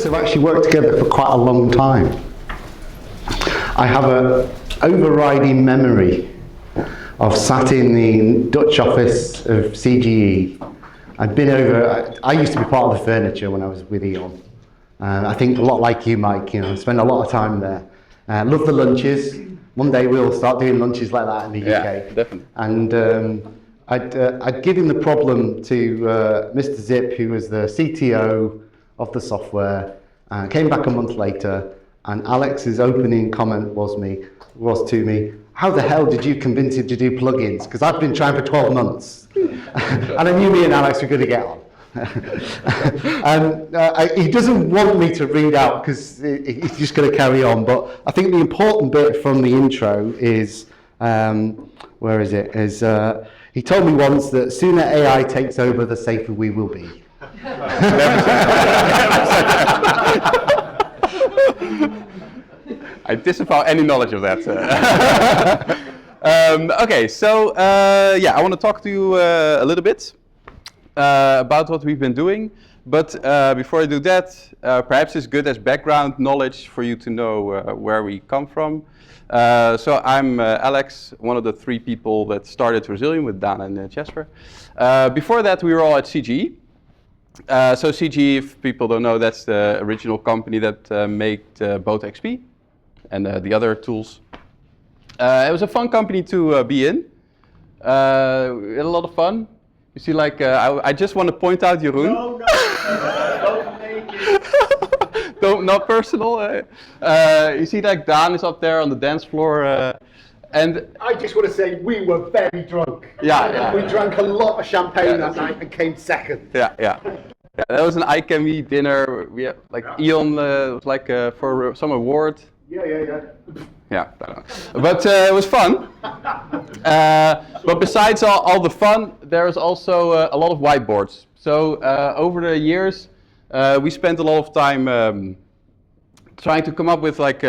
have actually worked together for quite a long time. I have an overriding memory of sat in the Dutch office of CGE. I used to be part of the furniture when I was with Eon. I think a lot like you, Mike, spend a lot of time there. Love the lunches. One day we'll start doing lunches like that in the UK. Yeah, definitely. And I'd given the problem to Mr. Zip, who was the CTO of the software, came back a month later, and Alex's opening comment was to me, how the hell did you convince him to do plugins? Because I've been trying for 12 months. And I knew me and Alex were going to get on. He doesn't want me to read out because he's just going to carry on, but I think the important bit from the intro is, where is it? He told me once that sooner AI takes over, the safer we will be. I disavow any knowledge of that. Okay, so I want to talk to you a little bit about what we've been doing. But before I do that, perhaps it's good as background knowledge for you to know where we come from. So I'm Alex, one of the 3 people that started Resilium with Dan and Jesper. Before that, we were all at CGE. So CGE, if people don't know, that's the original company that made Boat XP and the other tools. It was a fun company to be in. We had a lot of fun. You see, like, I just want to point out Jeroen. No, don't make it. Not personal. You see, like, Dan is up there on the dance floor. And I just want to say we were very drunk. Yeah. We drank a lot of champagne that night and came second. Yeah, that was an ICAME dinner. We had, like, Eon was like for some award. Yeah. Yeah, I don't know. But it was fun. But besides all the fun, there is also a lot of whiteboards. So over the years, we spent a lot of time trying to come up with like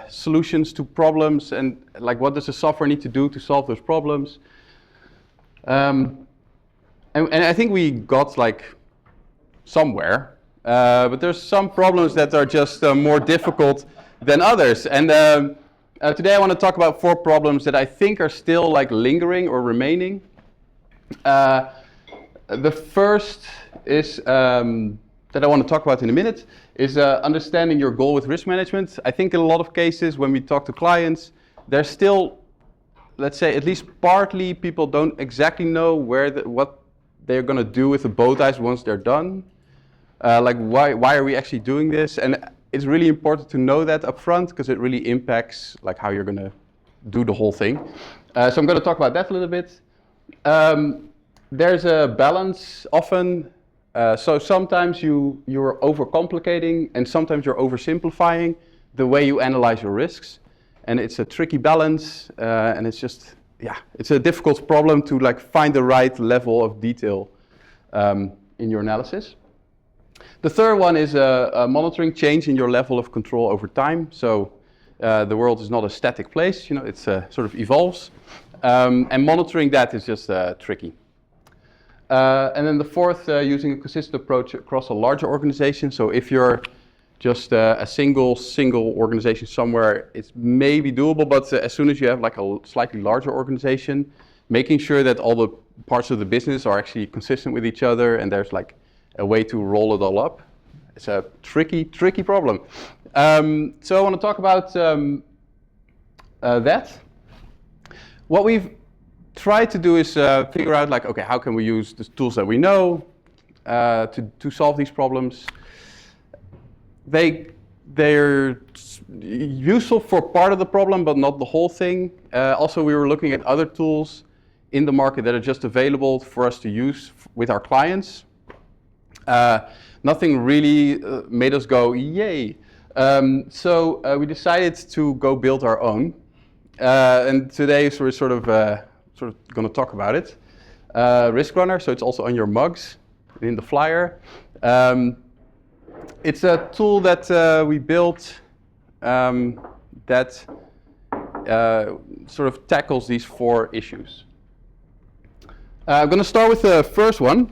solutions to problems and like what does the software need to do to solve those problems. And I think we got like somewhere, but there's some problems that are just more difficult than others. And today I want to talk about 4 problems that I think are still like lingering or remaining. The first is that I want to talk about in a minute is understanding your goal with risk management. I think in a lot of cases when we talk to clients, there's still, let's say, at least partly people don't exactly know what they're going to do with the bowties once they're done. Like why are we actually doing this? And it's really important to know that up front because it really impacts like how you're going to do the whole thing. So I'm going to talk about that a little bit. There's a balance often. So sometimes you're overcomplicating and sometimes you're oversimplifying the way you analyze your risks. And it's a tricky balance and it's just, it's a difficult problem to like find the right level of detail in your analysis. The third one is monitoring change in your level of control over time. So the world is not a static place, it sort of evolves. And monitoring that is just tricky. And then the fourth, using a consistent approach across a larger organization. So if you're just a single organization somewhere, it's maybe doable, but as soon as you have like a slightly larger organization, making sure that all the parts of the business are actually consistent with each other and there's like a way to roll it all up. It's a tricky problem. So I want to talk about that. What we've tried to do is figure out like, okay, how can we use the tools that we know to solve these problems? They're useful for part of the problem, but not the whole thing. Also, we were looking at other tools in the market that are just available for us to use with our clients. Nothing really made us go, yay. So we decided to go build our own. And today we're sort of going to talk about it. Riskrunner, so it's also on your mugs in the flyer. It's a tool that we built that sort of tackles these 4 issues. I'm going to start with the first one,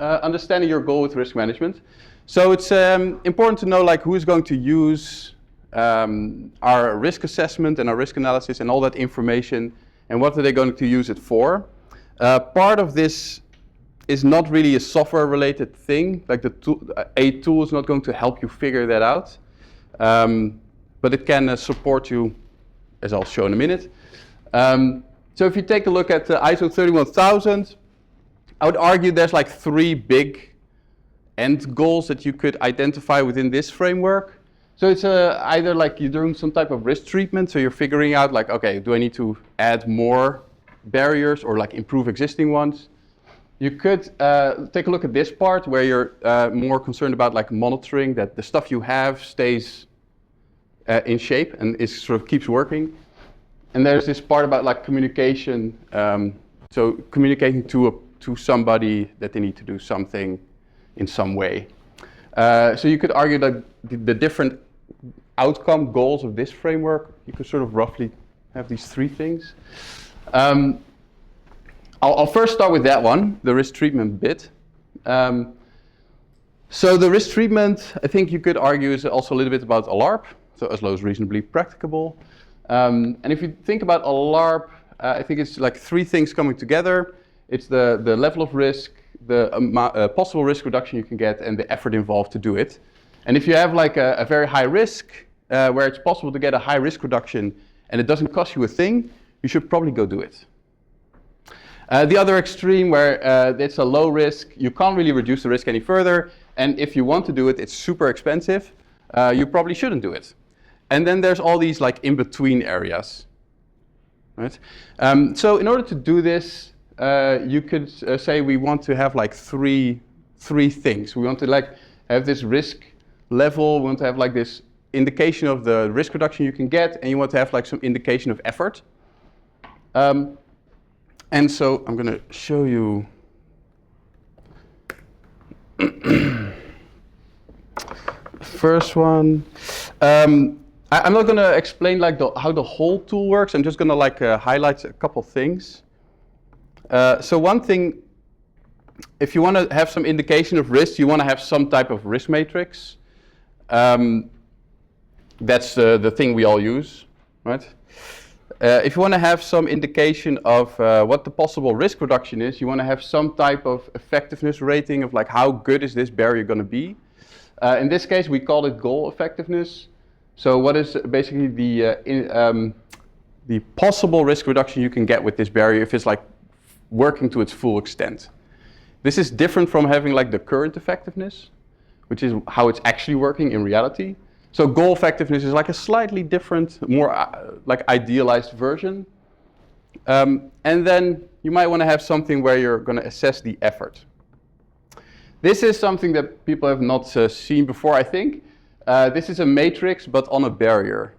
understanding your goal with risk management. So it's important to know like who is going to use our risk assessment and our risk analysis and all that information, and what are they going to use it for. Part of this is not really a software related thing, like a tool is not going to help you figure that out, but it can support you, as I'll show in a minute. So if you take a look at ISO 31000, I would argue there's like 3 big end goals that you could identify within this framework. So it's either like you're doing some type of risk treatment, so you're figuring out like, okay, do I need to add more barriers or like improve existing ones? You could take a look at this part where you're more concerned about like monitoring that the stuff you have stays in shape and is sort of keeps working. And there's this part about like communication, so communicating to somebody that they need to do something in some way. So you could argue that the different outcome goals of this framework, you could sort of roughly have these 3 things. I'll first start with that one, the risk treatment bit. So the risk treatment, I think you could argue, is also a little bit about ALARP, so as low as reasonably practicable. And if you think about ALARP, I think it's like 3 things coming together. It's the level of risk, the possible risk reduction you can get, and the effort involved to do it. And if you have like a very high risk, where it's possible to get a high risk reduction and it doesn't cost you a thing, you should probably go do it. The other extreme where it's a low risk, you can't really reduce the risk any further, and if you want to do it, it's super expensive, you probably shouldn't do it. And then there's all these like in-between areas. Right? So in order to do this, you could say we want to have like three things. We want to like have this risk level, we want to have like this indication of the risk reduction you can get, and you want to have like some indication of effort. And so I'm going to show you first one. I'm not going to explain like how the whole tool works. I'm just going to like highlight a couple things. So one thing, if you want to have some indication of risk, you want to have some type of risk matrix. That's the thing we all use, right? If you want to have some indication of what the possible risk reduction is, you want to have some type of effectiveness rating of like how good is this barrier going to be. In this case, we call it goal effectiveness. So what is basically the possible risk reduction you can get with this barrier if it's like working to its full extent. This is different from having like the current effectiveness, which is how it's actually working in reality. So goal effectiveness is like a slightly different, more like idealized version. And then you might want to have something where you're going to assess the effort. This is something that people have not seen before, I think. This is a matrix, but on a barrier.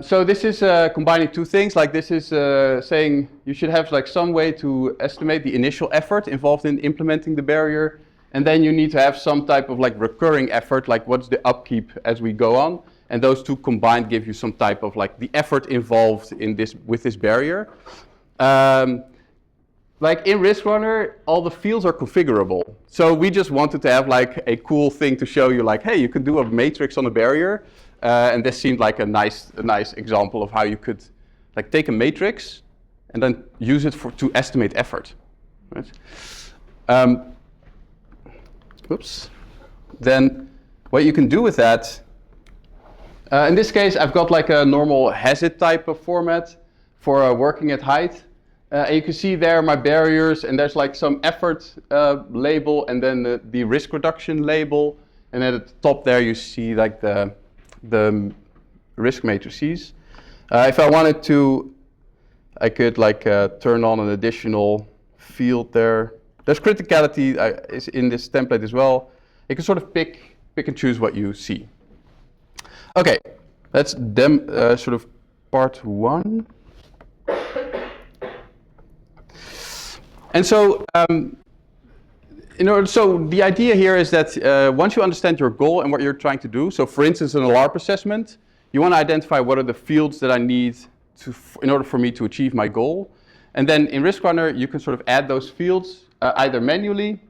So this is combining 2 things. Like this is saying you should have like some way to estimate the initial effort involved in implementing the barrier. And then you need to have some type of like recurring effort, like what's the upkeep as we go on. And those 2 combined give you some type of like the effort involved in this with this barrier. Like in Riskrunner, all the fields are configurable. So we just wanted to have like a cool thing to show you like, hey, you could do a matrix on a barrier. And this seemed like a nice example of how you could like take a matrix and then use it to estimate effort. Right? Oops. Then what you can do with that, in this case, I've got like a normal HAZID type of format for working at height. And you can see there my barriers, and there's like some effort label, and then the risk reduction label. And then at the top there, you see like the risk matrices. If I wanted to, I could like turn on an additional field there. There's criticality is in this template as well. You can sort of pick and choose what you see. Okay, that's sort of part 1. And so, so the idea here is that once you understand your goal and what you're trying to do, so for instance, an ALARP assessment, you want to identify what are the fields that I need in order for me to achieve my goal. And then in Riskrunner, you can sort of add those fields either manually,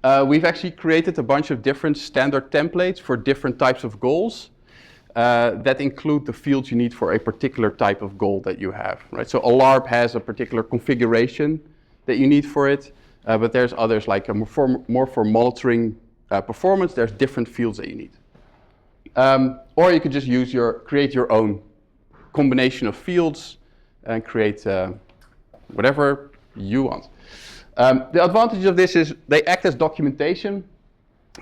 We've actually created a bunch of different standard templates for different types of goals that include the fields you need for a particular type of goal that you have, right? So Alarp has a particular configuration that you need for it, but there's others like more for monitoring performance. There's different fields that you need. Or you could just create your own combination of fields and create whatever you want. The advantage of this is they act as documentation.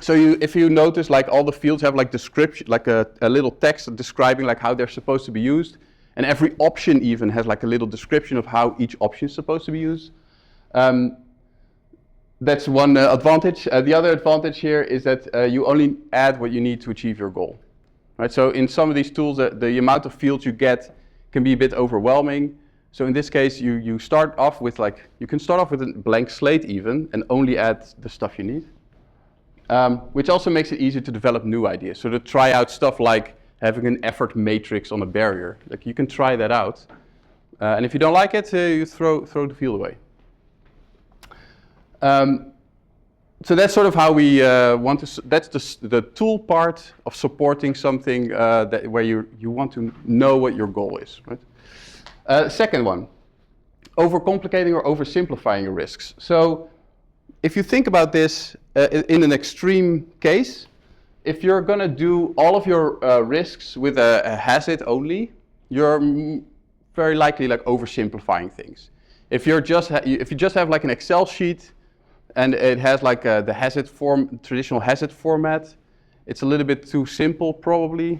So if you notice, like all the fields have like description, like a little text describing like how they're supposed to be used, and every option even has like a little description of how each option is supposed to be used. That's one advantage. The other advantage here is that you only add what you need to achieve your goal. Right? So in some of these tools, the amount of fields you get can be a bit overwhelming. So in this case, you start off with you can start off with a blank slate even and only add the stuff you need. Which also makes it easier to develop new ideas. So to try out stuff like having an effort matrix on a barrier. Like you can try that out. And if you don't like it, you throw the field away. So that's sort of how we want to, that's the tool part of supporting something where you want to know what your goal is, right? Second one, overcomplicating or oversimplifying your risks. So if you think about this in an extreme case, if you're going to do all of your risks with a hazard only, you're very likely like oversimplifying things. If you just have like an Excel sheet and it has like the traditional hazard format, it's a little bit too simple probably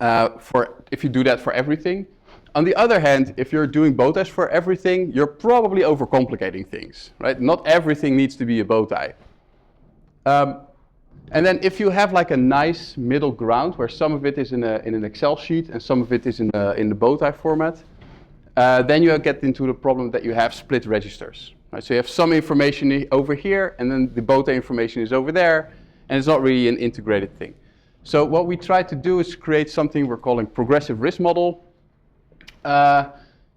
if you do that for everything. On the other hand, if you're doing bow ties for everything, you're probably overcomplicating things, right? Not everything needs to be a bow tie. And then if you have like a nice middle ground where some of it is in an Excel sheet and some of it is in the bow tie format, then you get into the problem that you have split registers. Right? So you have some information over here and then the bow tie information is over there, and it's not really an integrated thing. So what we try to do is create something we're calling progressive risk model.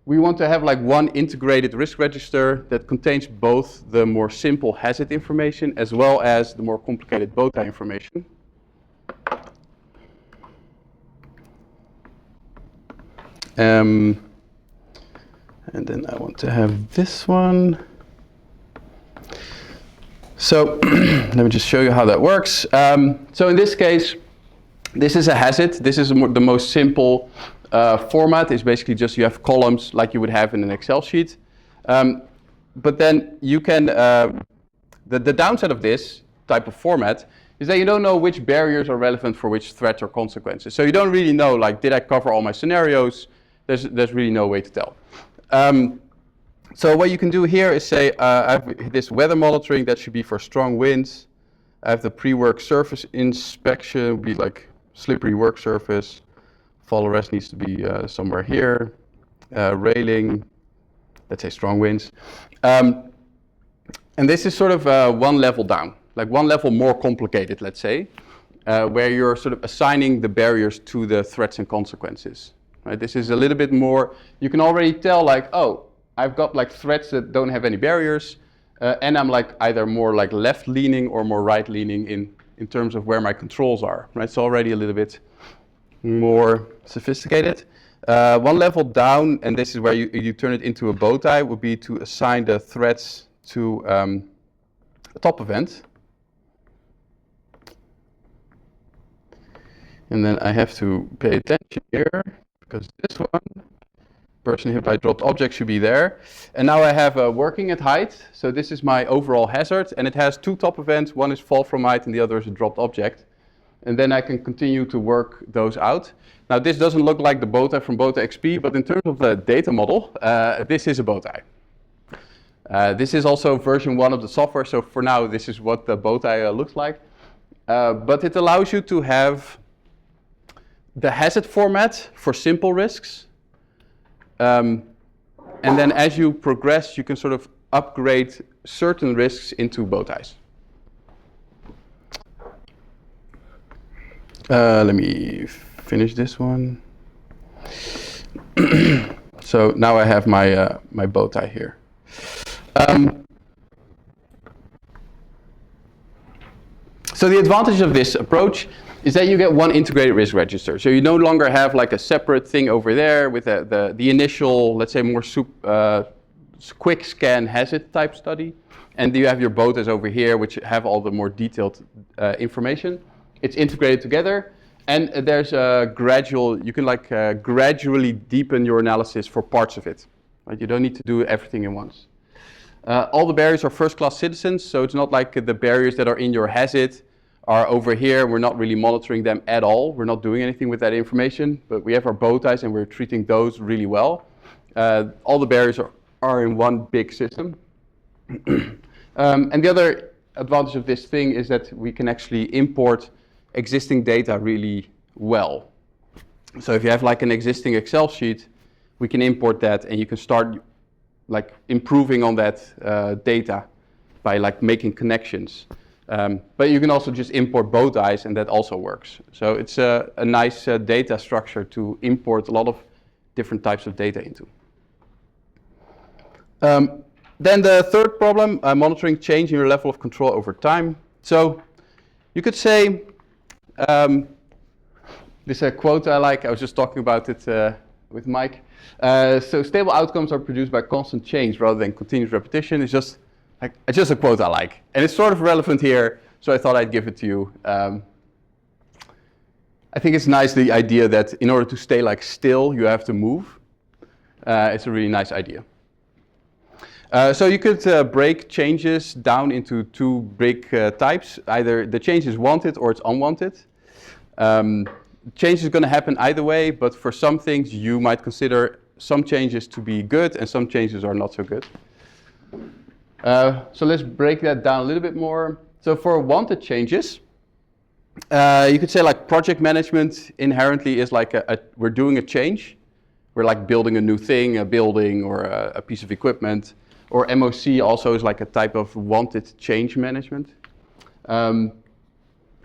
We want to have like one integrated risk register that contains both the more simple hazard information as well as the more complicated bow tie information. And then I want to have this one. So let me just show you how that works. So in this case, this is a hazard. This is the most simple format. Is basically just you have columns like you would have in an Excel sheet. But then you can, the downside of this type of format is that you don't know which barriers are relevant for which threats or consequences. So you don't really know, like, did I cover all my scenarios? There's really no way to tell. So what you can do here is say, I have this weather monitoring that should be for strong winds. I have the pre-work surface inspection, would be like slippery work surface. Fall arrest needs to be somewhere here. Railing, let's say strong winds. And this is sort of one level down, like one level more complicated, let's say, where you're sort of assigning the barriers to the threats and consequences. Right? This is a little bit more, you can already tell like, oh, I've got like threats that don't have any barriers, and I'm like either more like left leaning or more right leaning in terms of where my controls are. Right? It's already a little bit more sophisticated. One level down, and this is where you turn it into a bow tie, would be to assign the threats to a top event. And then I have to pay attention here, because this one, person hit by dropped object, should be there. And now I have working at height, so this is my overall hazard, and it has two top events, one is fall from height and the other is a dropped object. And then I can continue to work those out. Now this doesn't look like the bow tie from Bow Tie XP, but in terms of the data model, this is a bow tie. This is also version 1 of the software, so for now this is what the bow tie looks like. But it allows you to have the hazard format for simple risks. And then as you progress, you can sort of upgrade certain risks into bow ties. Let me finish this one. So now I have my my bow tie here. So the advantage of this approach is that you get one integrated risk register. So you no longer have like a separate thing over there with the initial, let's say, more quick scan hazard type study. And you have your bowties over here, which have all the more detailed information. It's integrated together. And there's a gradual, you can like gradually deepen your analysis for parts of it. Right? You don't need to do everything at once. All the barriers are first-class citizens, so it's not like the barriers that are in your hazard are over here. We're not really monitoring them at all. We're not doing anything with that information, but we have our bowties and we're treating those really well. All the barriers are in one big system. And the other advantage of this thing is that we can actually import existing data really well. So if you have like an existing Excel sheet, we can import that and you can start like improving on that data by like making connections. But you can also just import bowties and that also works. So it's a nice data structure to import a lot of different types of data into. Then the third problem, monitoring change in your level of control over time. So you could say, this is a quote I like, I was just talking about it with Mike. So stable outcomes are produced by constant change rather than continuous repetition. It's just a quote I like. And it's sort of relevant here, so I thought I'd give it to you. I think it's nice, the idea that in order to stay like still, you have to move. It's a really nice idea. So you could break changes down into two big types. Either the change is wanted or it's unwanted. Change is going to happen either way, but for some things you might consider some changes to be good and some changes are not so good. So let's break that down a little bit more. So for wanted changes, you could say like project management inherently is like we're doing a change. We're like building a new thing, a building or a piece of equipment. Or MOC also is like a type of wanted change management.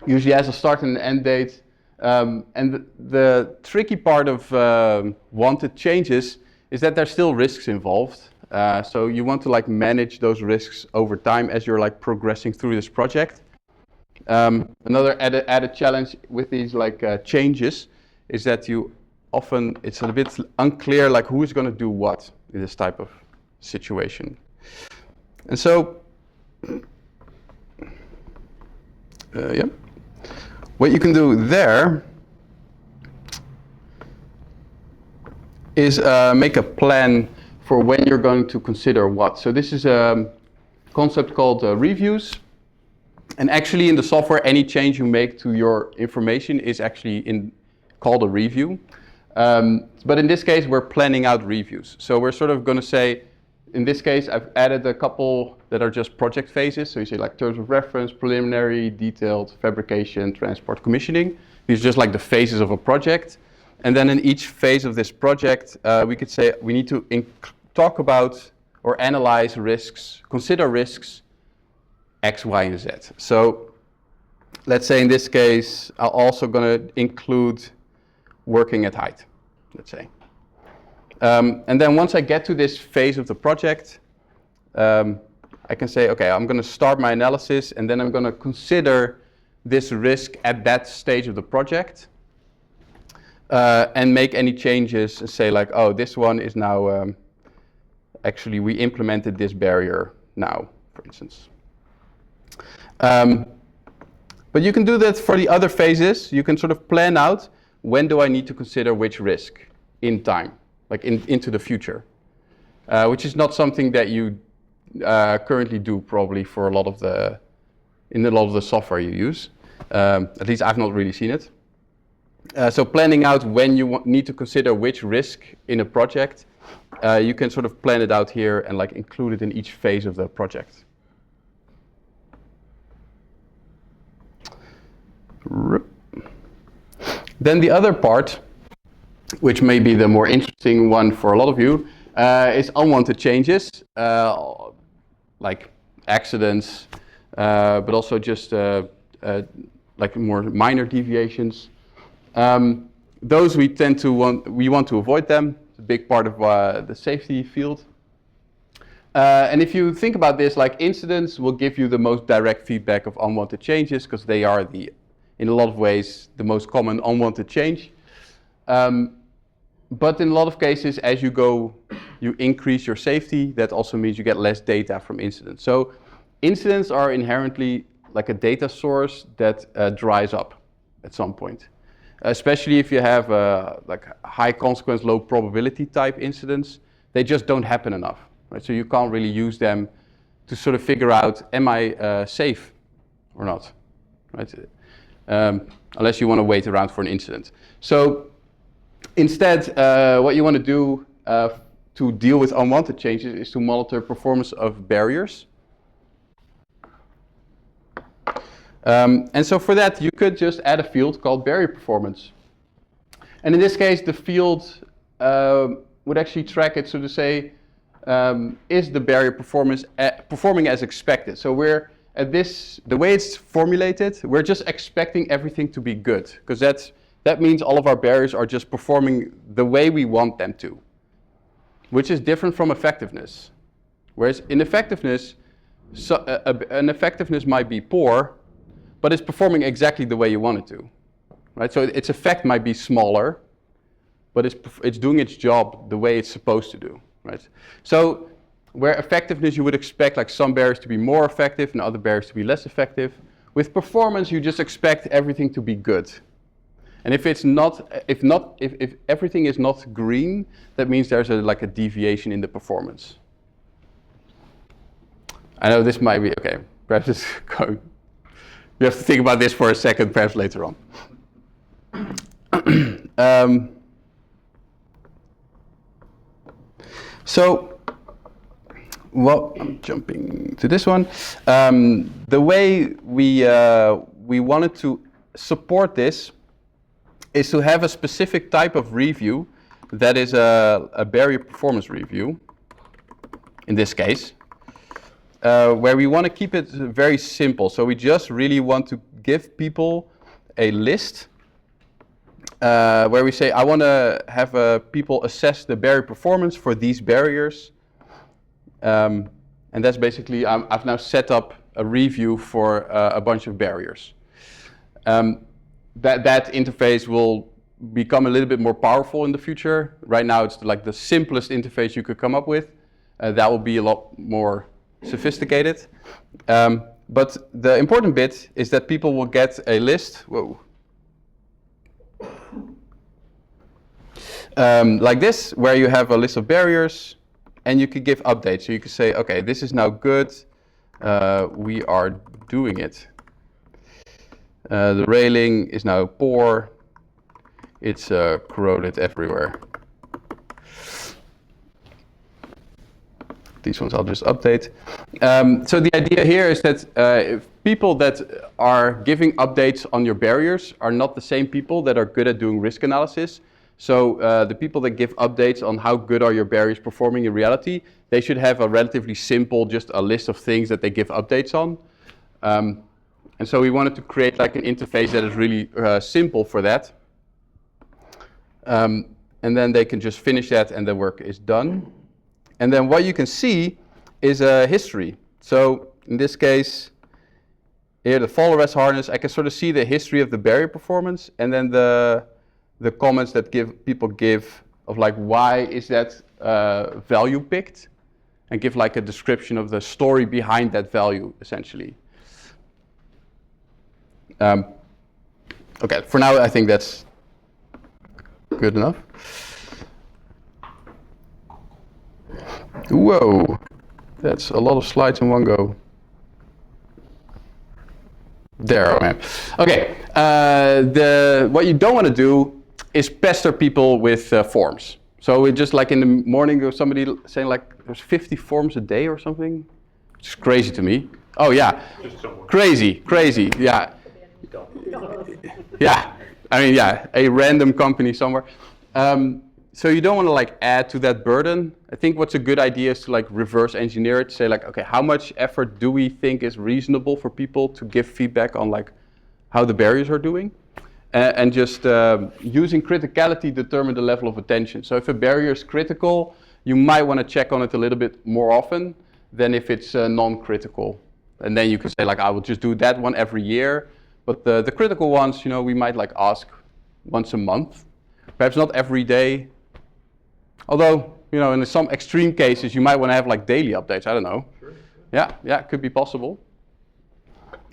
Usually has a start and an end date. And the tricky part of wanted changes is that there's still risks involved. So you want to like manage those risks over time as you're like progressing through this project. Another added challenge with these like changes is that you often, it's a bit unclear like who is going to do what in this type of situation. And so, what you can do there is make a plan for when you're going to consider what. So this is a concept called reviews. And actually in the software, any change you make to your information is actually called a review. But in this case, we're planning out reviews. So we're sort of going to say, in this case, I've added a couple that are just project phases. So you say like terms of reference, preliminary, detailed, fabrication, transport, commissioning. These are just like the phases of a project. And then in each phase of this project, we could say we need to talk about or analyze risks, consider risks, X, Y, and Z. So let's say in this case, I'm also going to include working at height, let's say. And then once I get to this phase of the project, I can say, okay, I'm going to start my analysis and then I'm going to consider this risk at that stage of the project and make any changes and say like, oh, this one is now, actually we implemented this barrier now, for instance. But you can do that for the other phases. You can sort of plan out when do I need to consider which risk in time, like into the future, which is not something that you currently do probably for a lot of the software you use. At least I've not really seen it. So planning out when you need to consider which risk in a project, you can sort of plan it out here and like include it in each phase of the project. Then the other part, which may be the more interesting one for a lot of you, is unwanted changes, like accidents, but also just like more minor deviations. Those we want to avoid them. It's a big part of the safety field. And if you think about this, like incidents will give you the most direct feedback of unwanted changes because they are in a lot of ways, the most common unwanted change. But in a lot of cases, as you go, you increase your safety. That also means you get less data from incidents. So incidents are inherently like a data source that dries up at some point. Especially if you have like high consequence, low probability type incidents, they just don't happen enough. Right? So you can't really use them to sort of figure out, am I safe or not? Right? Unless you want to wait around for an incident. So instead, what you want to do to deal with unwanted changes is to monitor performance of barriers. And so for that, you could just add a field called barrier performance. And in this case, the field would actually track it, so to say, is the barrier performance performing as expected? So we're at this, the way it's formulated, we're just expecting everything to be good, because that means all of our barriers are just performing the way we want them to, which is different from effectiveness. Whereas in effectiveness, an effectiveness might be poor, but it's performing exactly the way you want it to, right? So its effect might be smaller, but it's doing its job the way it's supposed to do, right? So where effectiveness, you would expect like some barriers to be more effective and other barriers to be less effective. With performance, you just expect everything to be good. And if everything is not green, that means there's like a deviation in the performance. I know this might be, okay, perhaps it's going. You have to think about this for a second, perhaps later on. I'm jumping to this one. The way we wanted to support this is to have a specific type of review that is a barrier performance review, in this case, where we want to keep it very simple. So we just really want to give people a list where we say, I want to have people assess the barrier performance for these barriers. And that's basically, I've now set up a review for a bunch of barriers. That interface will become a little bit more powerful in the future. Right now it's like the simplest interface you could come up with. That will be a lot more sophisticated. But the important bit is that people will get a list, like this, where you have a list of barriers and you could give updates. So you could say, okay, this is now good, we are doing it. The railing is now poor, it's corroded everywhere. These ones I'll just update. So the idea here is that if people that are giving updates on your barriers are not the same people that are good at doing risk analysis. So the people that give updates on how good are your barriers performing in reality, they should have a relatively simple, just a list of things that they give updates on. And so we wanted to create like an interface that is really simple for that. And then they can just finish that and the work is done. And then what you can see is a history. So in this case, here the fall arrest harness, I can sort of see the history of the barrier performance and then the comments that people give of like, why is that value picked? And give like a description of the story behind that value, essentially. Okay, for now I think that's good enough. Whoa, that's a lot of slides in one go. There I am. Okay, what you don't want to do is pester people with forms. So it just like in the morning there was somebody saying like there's 50 forms a day or something. It's crazy to me. Oh yeah, crazy, yeah. Yeah, I mean, yeah, a random company somewhere. So you don't want to like add to that burden. I think what's a good idea is to like reverse engineer it, say like, okay, how much effort do we think is reasonable for people to give feedback on like how the barriers are doing? And just using criticality determine the level of attention. So if a barrier is critical, you might want to check on it a little bit more often. than if it's non-critical. And then you can say like, I will just do that one every year. But the critical ones, we might like ask once a month, perhaps not every day. Although, in some extreme cases, you might want to have like daily updates. I don't know. Sure. Yeah, it could be possible.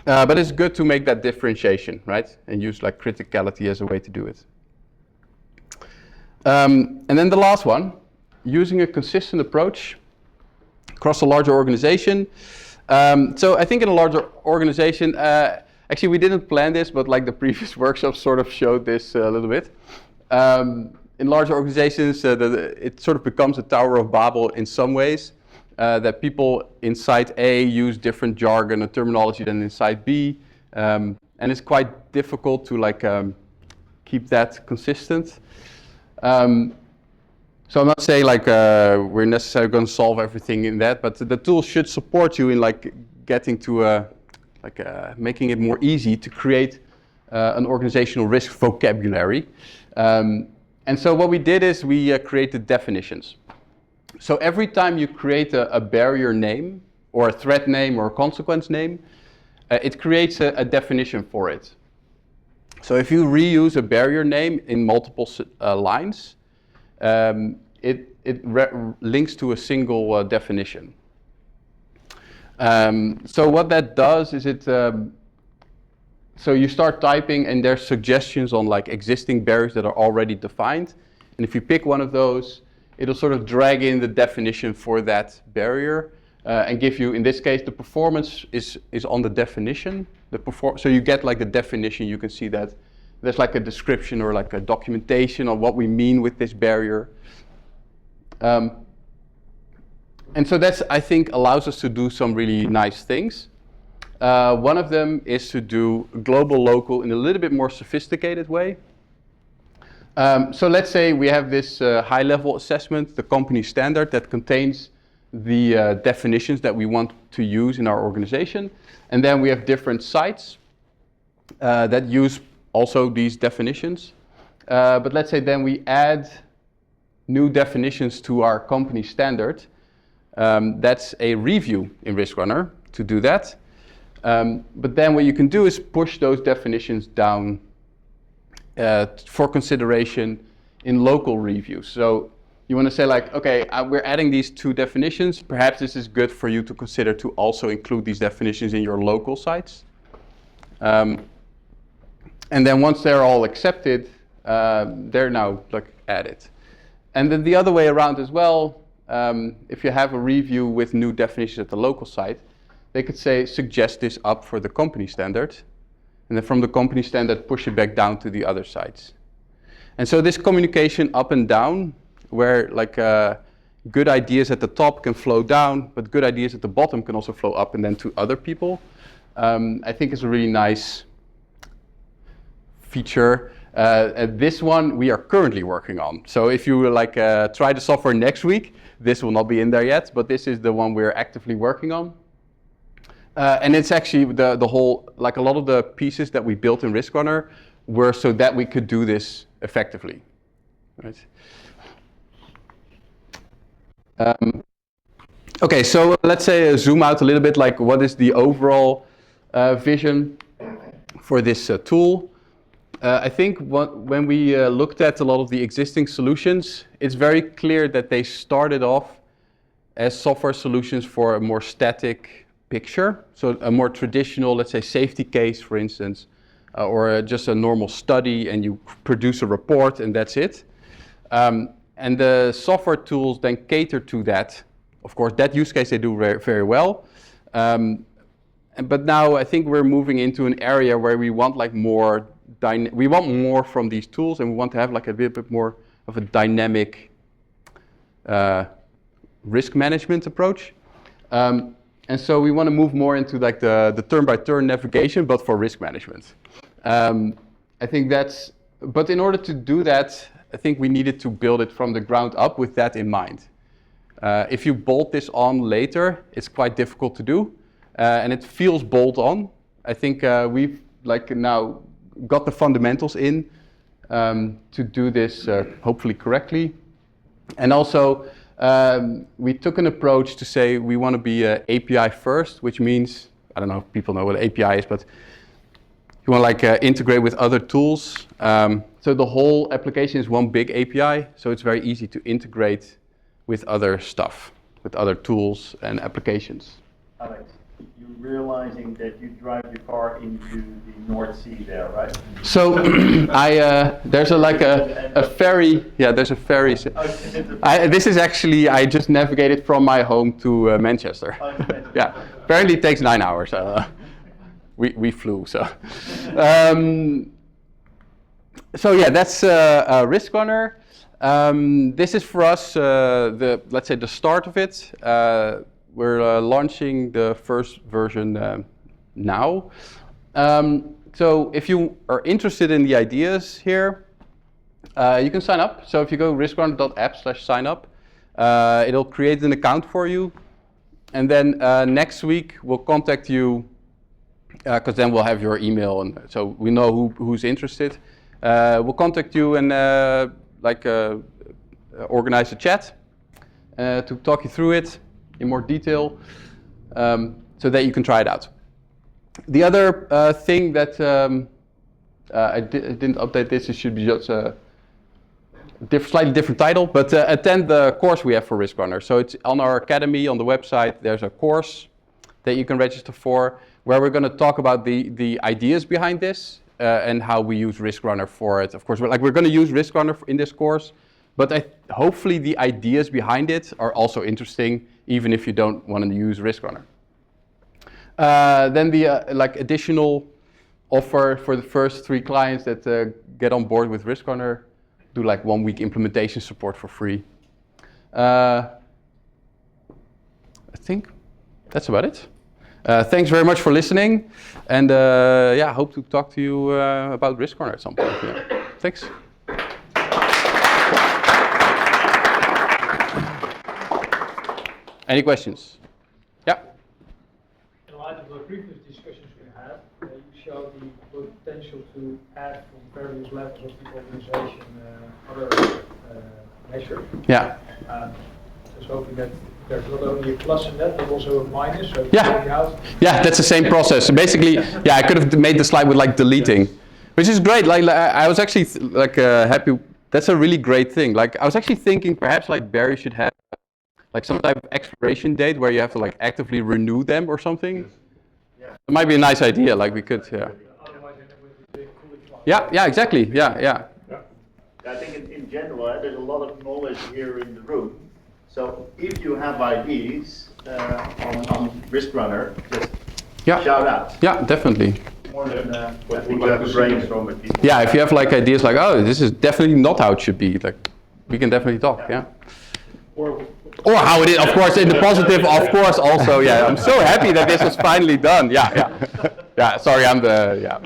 But it's good to make that differentiation, right? And use like criticality as a way to do it. And then the last one, using a consistent approach across a larger organization. So I think in a larger organization, actually we didn't plan this, but like the previous workshops sort of showed this a little bit. In larger organizations, it sort of becomes a Tower of Babel in some ways, that people in site A use different jargon or terminology than in site B, and it's quite difficult to like keep that consistent. So I'm not saying like we're necessarily going to solve everything in that, but the tool should support you in like getting to making it more easy to create an organizational risk vocabulary. And so what we did is we created definitions. So every time you create a barrier name or a threat name or a consequence name, it creates a definition for it. So if you reuse a barrier name in multiple lines, it links to a single definition. So what that does is so you start typing and there's suggestions on like existing barriers that are already defined. And if you pick one of those, it'll sort of drag in the definition for that barrier and give you, in this case, the performance is on the definition. So you get like the definition, you can see that there's like a description or like a documentation on what we mean with this barrier. And so that's, I think, allows us to do some really nice things. One of them is to do global local in a little bit more sophisticated way. So let's say we have this high-level assessment, the company standard that contains the definitions that we want to use in our organization. And then we have different sites that use also these definitions. But let's say then we add new definitions to our company standard. That's a review in Riskrunner to do that. But then what you can do is push those definitions down for consideration in local reviews. So you want to say like, okay, we're adding these two definitions. Perhaps this is good for you to consider to also include these definitions in your local sites. And then once they're all accepted, they're now like added. And then the other way around as well, if you have a review with new definitions at the local site, they could say, suggest this up for the company standard. And then from the company standard, push it back down to the other sites. And so this communication up and down, where like good ideas at the top can flow down, but good ideas at the bottom can also flow up and then to other people, I think is a really nice feature. This one we are currently working on. So if you like try the software next week, this will not be in there yet, but this is the one we're actively working on. And it's actually the whole, like a lot of the pieces that we built in Riskrunner were so that we could do this effectively, right? Okay, so let's say zoom out a little bit, like what is the overall vision for this tool? I think when we looked at a lot of the existing solutions, it's very clear that they started off as software solutions for a more static picture. So a more traditional, let's say, safety case, for instance, or just a normal study, and you produce a report and that's it. And the software tools then cater to that. Of course, that use case they do very, very well. But now I think we're moving into an area where we want like more, we want more from these tools, and we want to have like a bit more of a dynamic risk management approach. And so we want to move more into like the turn-by-turn navigation, but for risk management. I think that's, but in order to do that, I think we needed to build it from the ground up with that in mind. If you bolt this on later, it's quite difficult to do, and it feels bolt on. I think we've like now got the fundamentals in to do this hopefully correctly. And also, we took an approach to say we want to be API first, which means, I don't know if people know what API is, but you want to integrate with other tools. So the whole application is one big API, so it's very easy to integrate with other stuff, with other tools and applications. Alex, you're realizing that you drive your car into the North Sea there, right? So there's a ferry. Yeah, there's a ferry. This is actually, I just navigated from my home to Manchester. Yeah, apparently it takes 9 hours. We flew, so. So yeah, that's Riskrunner. This is for us, let's say the start of it. We're launching the first version now. So if you are interested in the ideas here, you can sign up. So if you go riskrunner.app/sign-up, it'll create an account for you. And then next week we'll contact you, because then we'll have your email, and so we know who's interested. We'll contact you and organize a chat to talk you through it in more detail, so that you can try it out. The other thing that I didn't update this, it should be just a slightly different title, but attend the course we have for Riskrunner. So it's on our academy, on the website, there's a course that you can register for, where we're going to talk about the ideas behind this and how we use Riskrunner for it. Of course, we're going to use Riskrunner in this course, but hopefully the ideas behind it are also interesting, even if you don't want to use Riskrunner. Then the additional offer for the first 3 clients that get on board with Riskrunner, do 1 week implementation support for free. I think that's about it. Thanks very much for listening, and yeah, hope to talk to you about Riskrunner at some point. Yeah. Thanks. Any questions? Yeah. In light of the previous discussions we had, you showed the potential to add from various levels of the organization other measures. Yeah. Just hoping that there's not only a plus in that, but also a minus. So Yeah. Yeah, that's the same process. So basically, yeah, I could have made the slide with deleting, which is great. I was actually happy. That's a really great thing. I was actually thinking perhaps Barry should have some type of expiration date where you have to actively renew them or something. Yeah. It might be a nice idea. We could. Yeah. Yeah. Exactly. Yeah. I think in general, there's a lot of knowledge here in the room. So if you have ideas on Riskrunner, just shout out. Yeah, definitely. More than what we have to brainstorm with people. Yeah, if you have ideas oh, this is definitely not how it should be, we can definitely talk. Yeah. Or how it is, of course, in the positive, of course, also. Yeah, I'm so happy that this was finally done. Yeah. Sorry, I'm the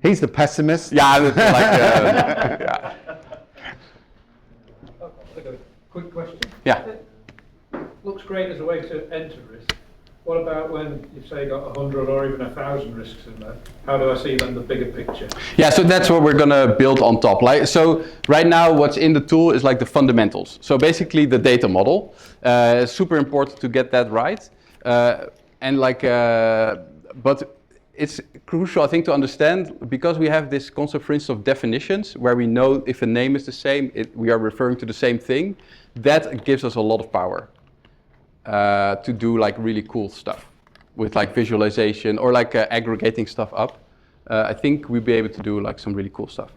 He's the pessimist. Yeah, yeah. Quick question. Yeah. Looks great as a way to enter risk. What about when you've say got 100 or even 1,000 risks in there? How do I see then the bigger picture? Yeah, so that's what we're gonna build on top. So right now, what's in the tool is the fundamentals. So basically, the data model. Super important to get that right, but it's crucial, I think, to understand, because we have this concept, for instance, of definitions, where we know if a name is the same, we are referring to the same thing. That gives us a lot of power to do really cool stuff with visualization or aggregating stuff up. I think we'll be able to do some really cool stuff.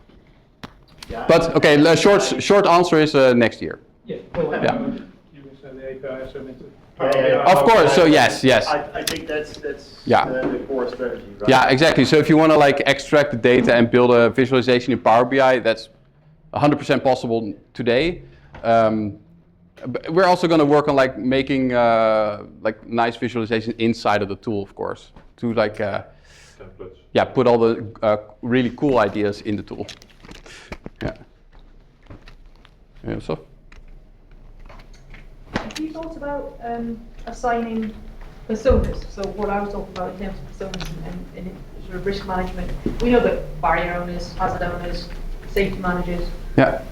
Yeah. But okay, short answer is next year. Yeah. Well, Yeah. You would say the API is into Of course. So yes. I think that's the core strategy, right? Yeah, exactly. So if you want to extract the data and build a visualization in Power BI, that's 100% possible today. But we're also going to work on making nice visualization inside of the tool, of course, to put all the really cool ideas in the tool. Yeah. Yeah. So. Have you thought about assigning personas? So what I was talking about in terms of personas and sort of risk management, we know that barrier owners, hazard owners, safety managers,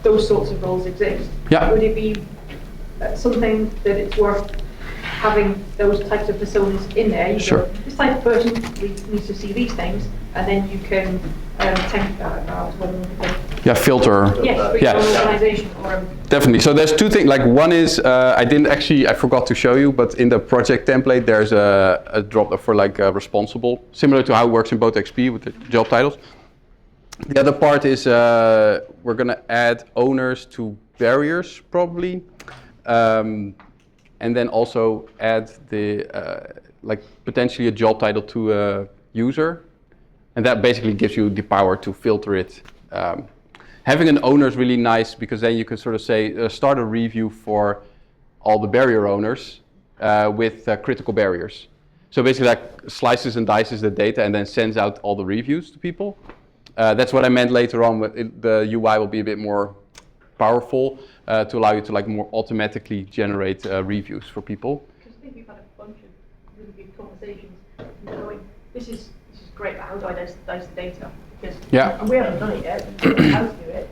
those sorts of roles exist. Yeah. Would it be something that it's worth having those types of personas in there. You Sure. go, this type of person needs to see these things, and then you can filter. yes, for Yeah. your organization or Definitely. So there's two things. Like one is I forgot to show you, but in the project template there's a drop for like responsible, similar to how it works in both XP with the job titles. The other part is we're gonna add owners to barriers probably, and then also add the like potentially a job title to a user, and that basically gives you the power to filter it. Having an owner is really nice because then you can sort of say start a review for all the barrier owners with critical barriers. So basically like slices and dices the data and then sends out all the reviews to people. That's what I meant later on. The UI will be a bit more powerful to allow you to like more automatically generate reviews for people. Because I think we've had a bunch of really good conversations going, this is great, but how do I dice the data? Because and we haven't done it yet, we don't know how to do it.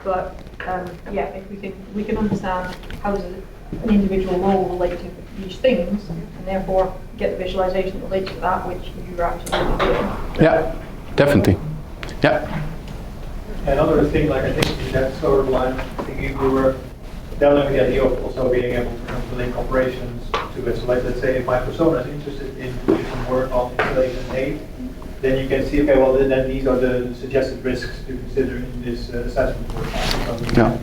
But if we can understand how does an individual role relate to each things, and therefore get the visualization related to that, which you're absolutely doing. Yeah, definitely. Yeah. Another thing, like I think in that sort of line, I think you were telling the idea of also being able to link operations to it. So like let's say if my persona is interested in doing some work on installation aid, then you can see, okay, well then these are the suggested risks to consider in this assessment work. So we can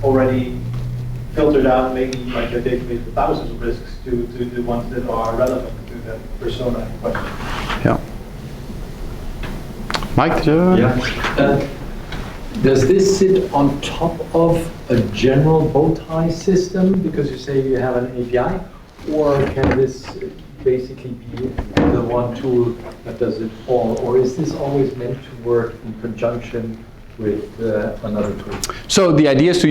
already filter down maybe like a database of thousands of risks to the ones that are relevant to the persona in question. Yeah. Mike? Does this sit on top of a general bowtie system because you say you have an API, or can this basically be the one tool that does it all, or is this always meant to work in conjunction with another tool? So the idea is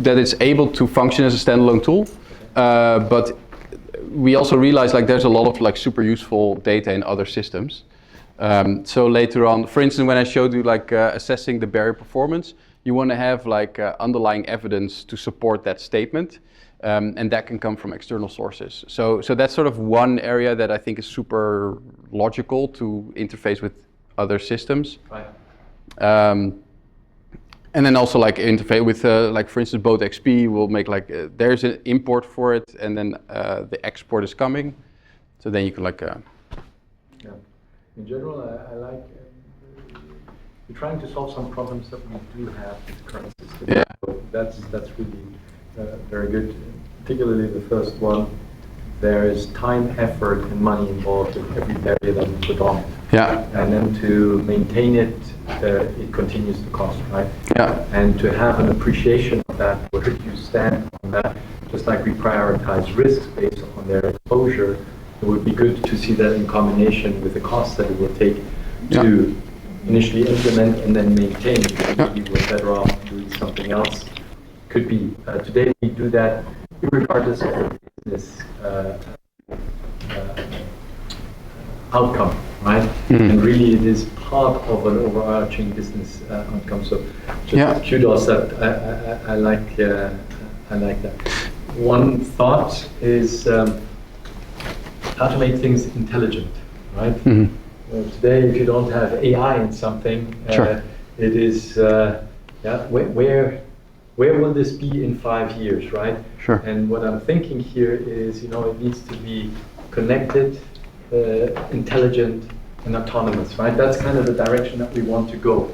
that it's able to function as a standalone tool, but we also realize like there's a lot of like super useful data in other systems. So later on, for instance, when I showed you like assessing the barrier performance, you want to have like underlying evidence to support that statement, and that can come from external sources. So that's sort of one area that I think is super logical to interface with other systems. Right. And then also like interface with like for instance, both XP will make like there's an import for it, and then the export is coming. So then you can like. Yeah. In general, I like we're trying to solve some problems that we do have with the current system. Yeah. So that's really very good. Particularly the first one. There is time, effort, and money involved in every barrier that we put on. Yeah. And then to maintain it, it continues to cost, right? Yeah. And to have an appreciation of that, where you stand on that, just like we prioritize risks based on their exposure, it would be good to see that in combination with the cost that it will take to initially implement and then maintain. Maybe we're better off doing something else. Could be. Today we do that regardless of the business outcome, right? Mm-hmm. And really it is part of an overarching business outcome. So just kudos that I like that. One thought is how to make things intelligent, right? Mm-hmm. Today, if you don't have AI in something, Sure. it is where will this be in 5 years, right? Sure. And what I'm thinking here is, it needs to be connected, intelligent, and autonomous, right? That's kind of the direction that we want to go.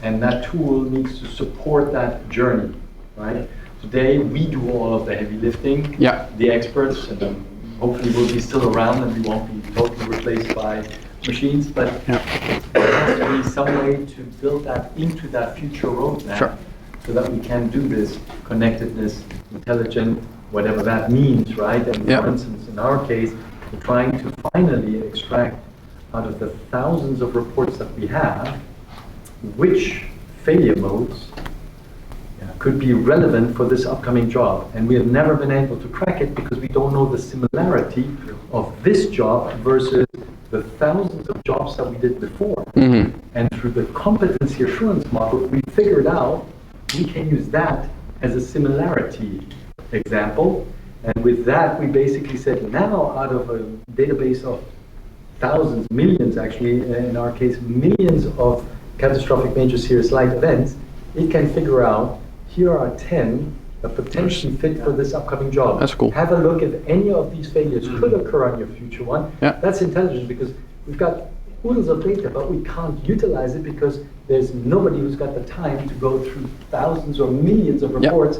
And that tool needs to support that journey, right? Today, we do all of the heavy lifting. Yeah. The experts, and hopefully will be still around and we won't be totally replaced by machines, but there has to be some way to build that into that future roadmap. Sure. So that we can do this connectedness, intelligent, whatever that means, right? And for instance, in our case, we're trying to finally extract out of the thousands of reports that we have, which failure modes could be relevant for this upcoming job. And we have never been able to crack it because we don't know the similarity of this job versus the thousands of jobs that we did before. Mm-hmm. And through the competency assurance model, we figured out we can use that as a similarity example. And with that, we basically said, now out of a database of thousands, millions actually, in our case, millions of catastrophic major serious life events, it can figure out, here are 10 that potentially fit for this upcoming job. That's cool. Have a look if any of these failures could occur on your future one. Yeah. That's intelligent because we've got oodles of data, but we can't utilize it because there's nobody who's got the time to go through thousands or millions of reports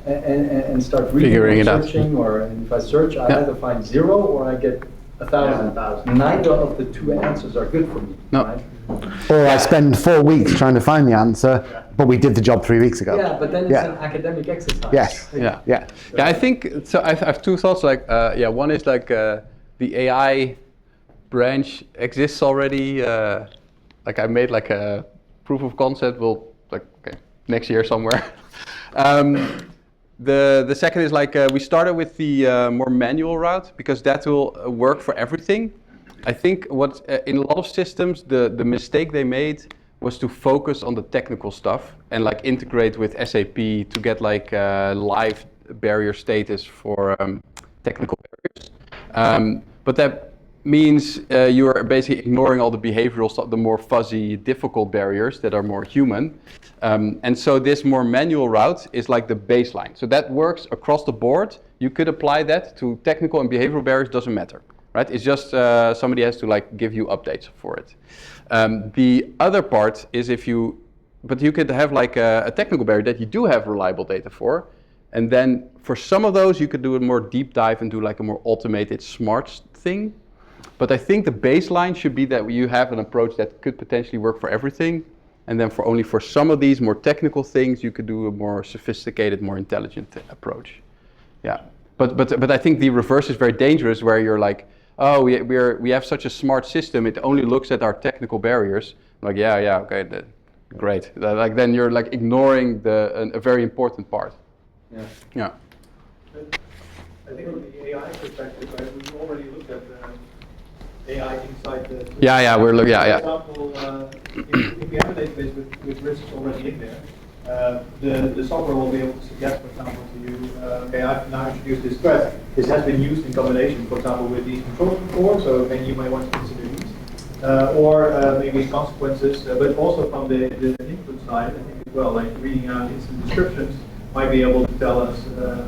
and start reading Figuring or it out. searching, or and if I search, I either find 0 or I get 1,000. 1,000. Neither of the two answers are good for me. No. Right? Or I spend 4 weeks trying to find the answer, but we did the job 3 weeks ago. Yeah, but then it's an academic exercise. Yes. Yeah. Yeah. Yeah, I think so. I have two thoughts. Like, one is like the AI branch exists already. Like, I made like a proof of concept. Next year somewhere. The second is like we started with the more manual route because that will work for everything. I think what in a lot of systems the mistake they made was to focus on the technical stuff and like integrate with SAP to get like live barrier status for technical barriers. But that means you're basically ignoring all the behavioral stuff, the more fuzzy, difficult barriers that are more human. And so this more manual route is like the baseline. So that works across the board. You could apply that to technical and behavioral barriers, doesn't matter, right? It's just somebody has to like give you updates for it. The other part is but you could have like a technical barrier that you do have reliable data for. And then for some of those, you could do a more deep dive and do like a more automated smart thing. But I think the baseline should be that you have an approach that could potentially work for everything. And then only for some of these more technical things, you could do a more sophisticated, more intelligent approach. Yeah. But I think the reverse is very dangerous where you're like, oh, we have such a smart system. It only looks at our technical barriers. Like, okay, great. Like then you're like ignoring a very important part. Yeah. I think from the AI perspective, right, we've already looked at AI inside the... We're looking, For example, if we have a database with risks already in there, the software will be able to suggest, for example, to you, okay, I've now introduced this threat. This has been used in combination, for example, with these controls before, so then you might want to consider these. Or maybe consequences, but also from the input side, I think as well, like reading out instant descriptions might be able to tell us,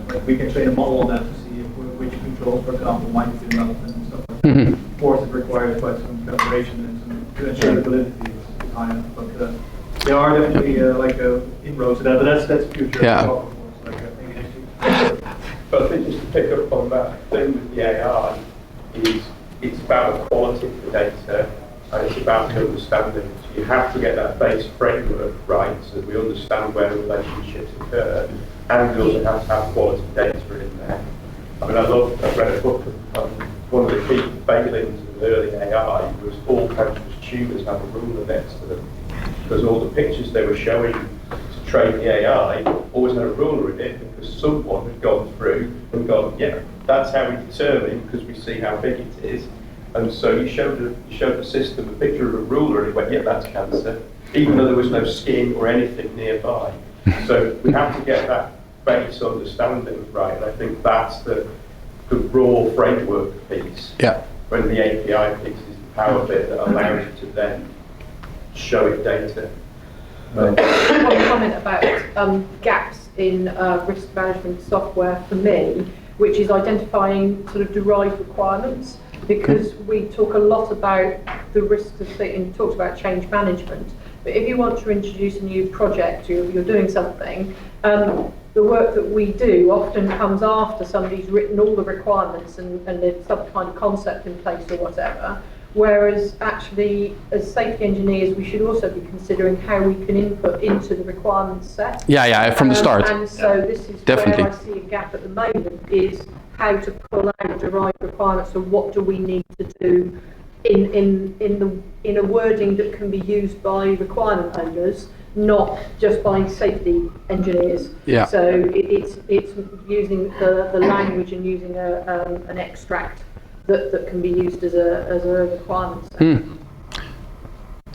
like we can train a model on that to see which controls, for example, might have been relevant and stuff like that. Of course, it requires quite some calibration and to ensure the validity is high enough. But there are definitely inroads to that, but that's future. Yeah. Of course, like I think an issue. But I think just to pick up on that thing with the AI is it's about the quality of the data and it's about the understanding. So you have to get that base framework right so that we understand where relationships occur, and we also have to have quality data in there. I mean, I've read a book on one of the key failings of early AI was all countries' tutors have a ruler next to them because all the pictures they were showing to train the AI always had a ruler in it because someone had gone through and gone, yeah, that's how we determine because we see how big it is. And so you showed the system a picture of a ruler and it went, yeah, that's cancer, even though there was no skin or anything nearby. So we have to get that base understanding right, and I think that's the raw framework piece. Yeah. When the API piece is the power bit that allows you to then show it data. One comment about gaps in risk management software for me, which is identifying sort of derived requirements, because we talk a lot about the risks of, and you talked about change management, but if you want to introduce a new project, you're doing something, the work that we do often comes after somebody's written all the requirements and there's some kind of concept in place or whatever. Whereas actually, as safety engineers, we should also be considering how we can input into the requirements set. From the start. And so this is Definitely. where I see a gap at the moment, is how to pull out derived requirements and what do we need to do in a wording that can be used by requirement owners, not just by safety engineers. Yeah. So it's using the language and using an extract that can be used as a requirement set.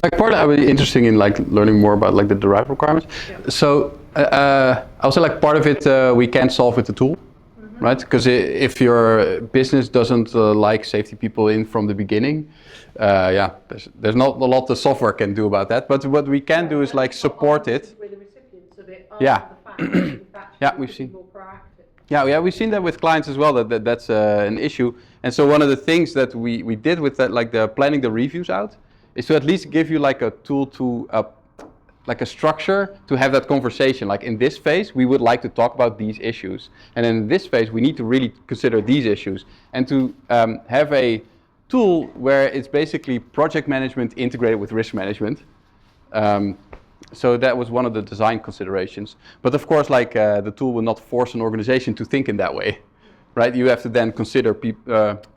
Like part I was interested in like learning more about like the derived requirements. Yeah. So I also like part of it we can't solve with the tool. right? Because if your business doesn't like safety people in from the beginning, there's not a lot the software can do about that. But what we can do is like support it. With the recipients of it Yeah. after the fact, Yeah, we've seen. more proactive. Yeah, we've seen that with clients as well. That's an issue. And so one of the things that we did with that, like the planning the reviews out, is to at least give you like a tool to like a structure to have that conversation. Like in this phase, we would like to talk about these issues. And in this phase, we need to really consider these issues. And to have a tool where it's basically project management integrated with risk management. So that was one of the design considerations. But of course, like the tool will not force an organization to think in that way, right? You have to then consider,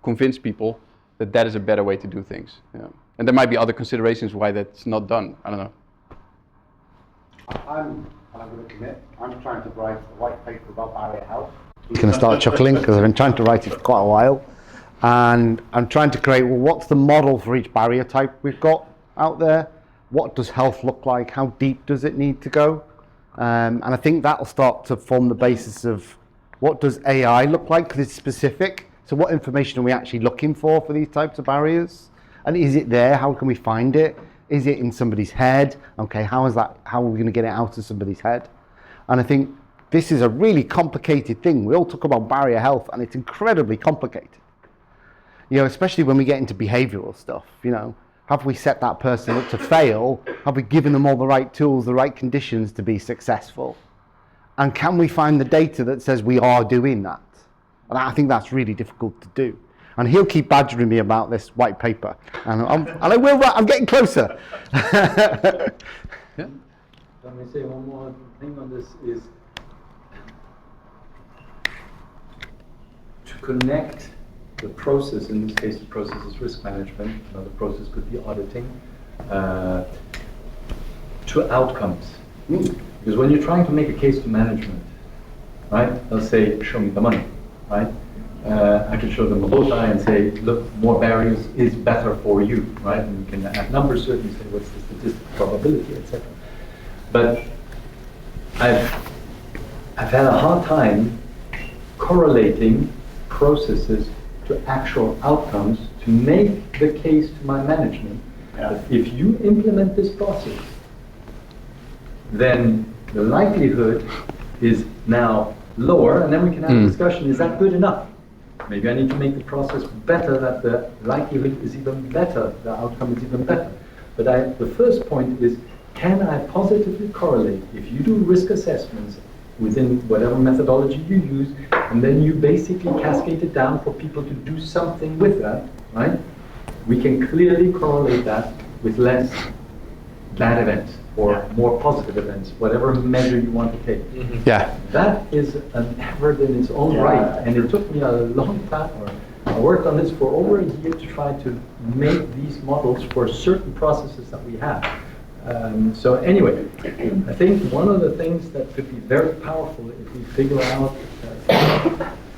convince people that that is a better way to do things. Yeah. And there might be other considerations why that's not done. I don't know. I'm going to commit. I'm trying to write a white paper about barrier health. I'm going to start chuckling because I've been trying to write it for quite a while. And I'm trying to create, well, what's the model for each barrier type we've got out there? What does health look like? How deep does it need to go? And I think that'll start to form the basis of what does AI look like, because it's specific. So what information are we actually looking for these types of barriers? And is it there? How can we find it? Is it in somebody's head? Okay, how are we going to get it out of somebody's head? And I think this is a really complicated thing. We all talk about barrier health, and it's incredibly complicated. You know, especially when we get into behavioral stuff, you know. Have we set that person up to fail? Have we given them all the right tools, the right conditions to be successful? And can we find the data that says we are doing that? And I think that's really difficult to do. And he'll keep badgering me about this white paper. And I'm getting closer. Let me say one more thing on this is to connect the process, in this case the process is risk management, another process could be auditing, to outcomes. Because when you're trying to make a case to management, right, they'll say, show me the money, right? I can show them a bow tie and say, look, more barriers is better for you, right? And you can add numbers to it and say, what's the statistical probability, etc. But I've had a hard time correlating processes to actual outcomes to make the case to my management that if you implement this process, then the likelihood is now lower, and then we can have a discussion, is that good enough? Maybe I need to make the process better, that the likelihood is even better, the outcome is even better. But the first point is, can I positively correlate, if you do risk assessments within whatever methodology you use, and then you basically cascade it down for people to do something with that, right? We can clearly correlate that with less bad events or more positive events, whatever measure you want to take. Yeah. That is an effort in its own right, and it took me a long time, I worked on this for over a year to try to make these models for certain processes that we have. So anyway, I think one of the things that could be very powerful if we figure out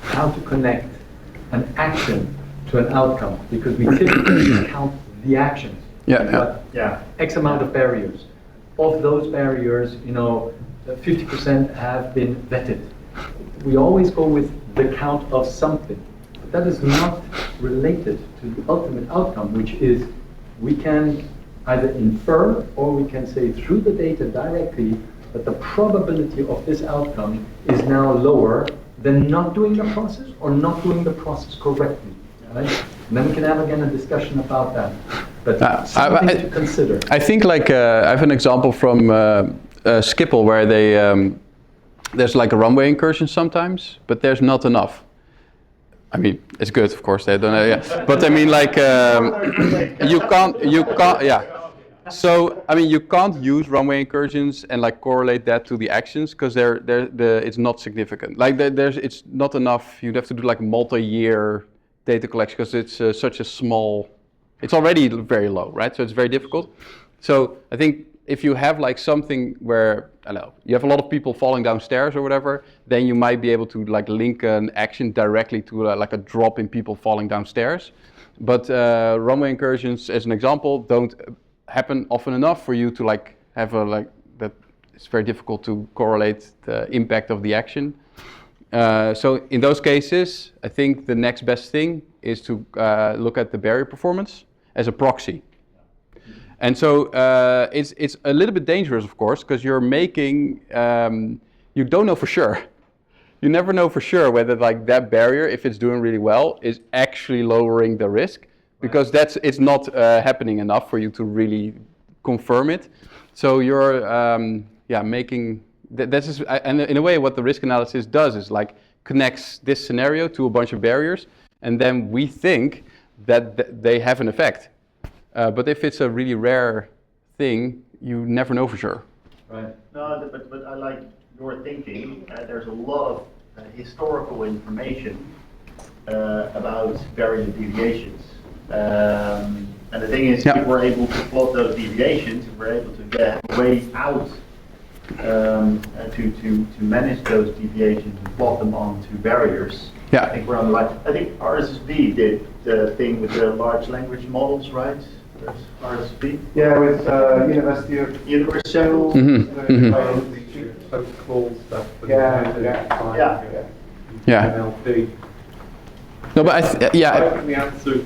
how to connect an action to an outcome, because we typically count the actions. X amount of barriers. Of those barriers, 50% have been vetted. We always go with the count of something, but that is not related to the ultimate outcome, which is we can either infer or we can say through the data directly that the probability of this outcome is now lower than not doing the process or not doing the process correctly. Right? And then we can have again a discussion about that. But something to consider. I think like I have an example from Schiphol where they there's like a runway incursion sometimes, but there's not enough. I mean, it's good, of course. They don't know, but I mean, like you can't, yeah. So I mean, you can't use runway incursions and like correlate that to the actions because it's not significant. Like it's not enough. You'd have to do like multi-year data collection because it's such a small. It's already very low, right? So it's very difficult. So I think if you have like something where, I don't know, you have a lot of people falling down stairs or whatever, then you might be able to like link an action directly to like a drop in people falling down stairs. But runway incursions, as an example, don't happen often enough for you to like have a like that. It's very difficult to correlate the impact of the action. So in those cases, I think the next best thing is to look at the barrier performance as a proxy. And so it's a little bit dangerous, of course, because you're making, you don't know for sure. You never know for sure whether like that barrier, if it's doing really well, is actually lowering the risk, because it's not happening enough for you to really confirm it. So you're making, this is, and in a way what the risk analysis does is like connects this scenario to a bunch of barriers, and then we think that they have an effect. But if it's a really rare thing, you never know for sure. Right. No, but I like your thinking. There's a lot of historical information about variant deviations. And the thing is, if we're able to plot those deviations, if we're able to get a way out to manage those deviations and plot them onto barriers, I think we're on the right. I think RSSB did the thing with the large language models, right? There's RSSB. Yeah, with University of Universal. Protocol stuff. NLP. No, but I think the answer,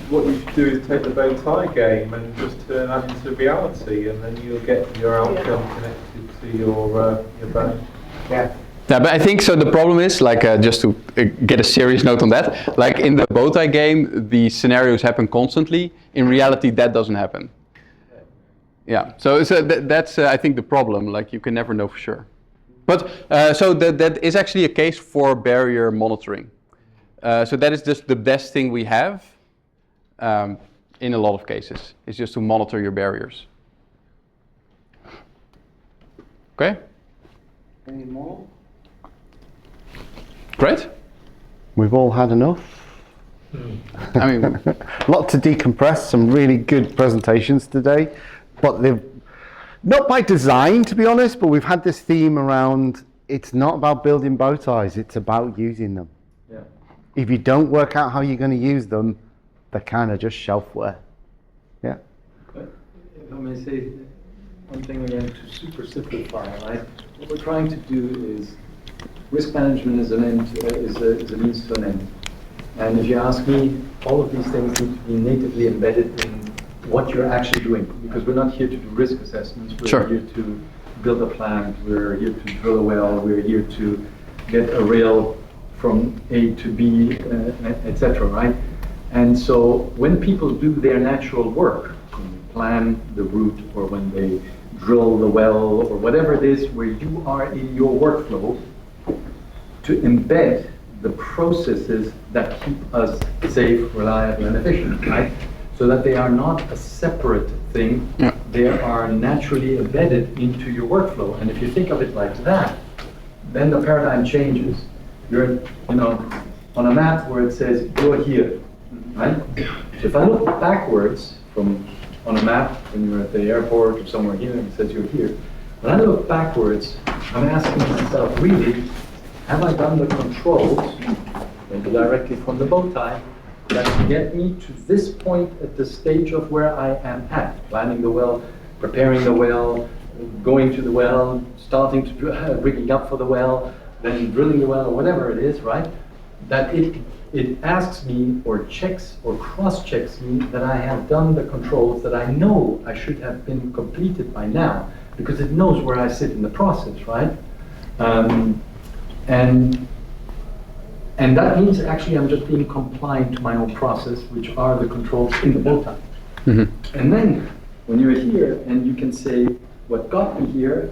what you should do is take the bow tie game and just turn that into reality, and then you'll get your outcome connected to your bow. Yeah, but I think so. The problem is, like, just to get a serious note on that, like in the bow tie game, the scenarios happen constantly. In reality, that doesn't happen. Yeah, so that's I think the problem. Like, you can never know for sure. But so that is actually a case for barrier monitoring. So that is just the best thing we have in a lot of cases. Is just to monitor your barriers. Okay. Any more? Great. We've all had enough. I mean, a lot to decompress, some really good presentations today, but they've not by design, to be honest, but we've had this theme around, it's not about building bow ties, it's about using them. Yeah. If you don't work out how you're going to use them, they're kind of just shelfware. Yeah. If I may say one thing again, to super simplify, right? What we're trying to do is, risk management is an end, is a means to an end. And if you ask me, all of these things need to be natively embedded in what you're actually doing, because we're not here to do risk assessments. We're here to build a plant. We're here to drill a well. We're here to get a rail from A to B, etc. Right? And so when people do their natural work, when they plan the route, or when they drill the well, or whatever it is, where you are in your workflow, to embed the processes that keep us safe, reliable, and efficient, right? So that they are not a separate thing, they are naturally embedded into your workflow. And if you think of it like that, then the paradigm changes. You're, on a map where it says, you're here, right? So if I look backwards from on a map when you're at the airport or somewhere here and it says you're here, when I look backwards, I'm asking myself, really, have I done the controls, maybe directly from the bow tie, that get me to this point at the stage of where I am at, planning the well, preparing the well, going to the well, starting to rigging up for the well, then drilling the well, or whatever it is, right? That it asks me, or checks, or cross-checks me, that I have done the controls that I know I should have been completed by now, because it knows where I sit in the process, right? And that means actually I'm just being compliant to my own process, which are the controls in the bow tie. Mm-hmm. And then when you're here and you can say, what got me here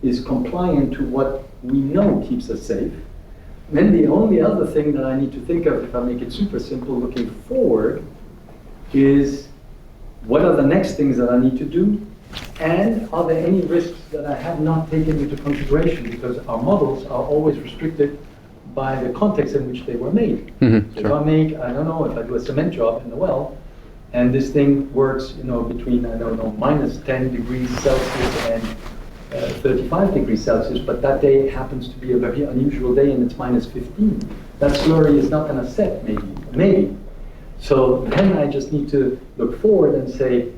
is compliant to what we know keeps us safe, then the only other thing that I need to think of, if I make it super simple looking forward, is what are the next things that I need to do? And are there any risks that I have not taken into consideration? Because our models are always restricted by the context in which they were made. Mm-hmm, so sure. If I do a cement job in the well, and this thing works, between, minus 10 degrees Celsius and 35 degrees Celsius, but that day happens to be a very unusual day and it's minus 15. That slurry is not going to set, maybe. So then I just need to look forward and say,